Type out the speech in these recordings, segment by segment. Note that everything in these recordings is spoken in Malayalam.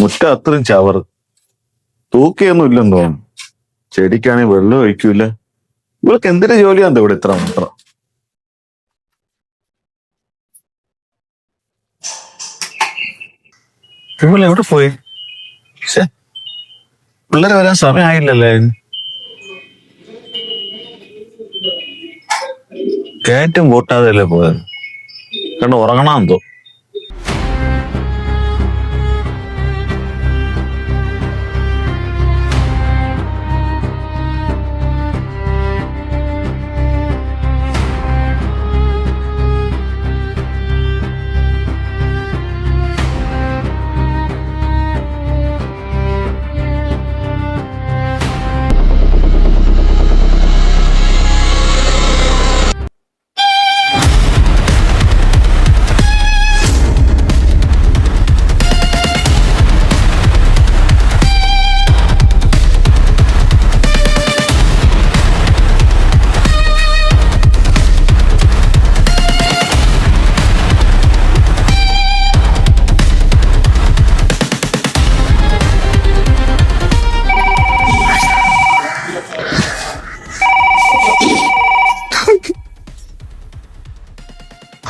മുറ്റം അത്രയും ചവറ്, തൂക്കിയൊന്നും ഇല്ലെന്ന് തോന്നുന്നു. ചെടിക്കാണെങ്കിൽ വെള്ളം ഒഴിക്കൂല. ഇവൾക്ക് എന്തിന്റെ ജോലിയാന്തോ ഇവിടെ ഇത്ര മാത്രം. ഇവൾ എവിടെ പോയി? പിള്ളേരെ വരാൻ സമയമായില്ലല്ലേ? കയറ്റം കൂട്ടാതെയല്ലേ പോയത്? കണ്ട് ഉറങ്ങണമെന്തോ.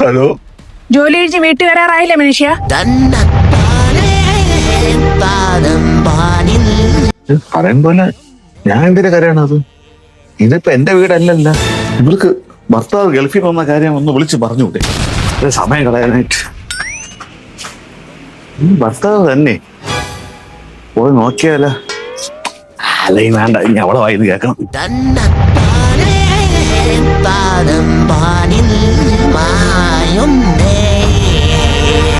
ഹലോ, ജോലി കഴിച്ച് വീട്ടിൽ വരാറായില്ലേ മനുഷ്യ? പറയും പോലെ ഞാൻ എന്തിനാ കരയണത്? ഇതിപ്പോ എന്റെ വീടല്ലല്ല. ഇവർക്ക് ഭർത്താവ് ഗൾഫിൽ വന്ന കാര്യം ഒന്ന് വിളിച്ച് പറഞ്ഞുകൂടെ? സമയം കളയാനായിട്ട്. ഭർത്താവ് തന്നെ പോയി നോക്കിയാലോ? അല്ലെങ്കിൽ വേണ്ട, ഇനി അവളെ വായിന്ന് കേൾക്കണം. പാദം പാനിൽ മായും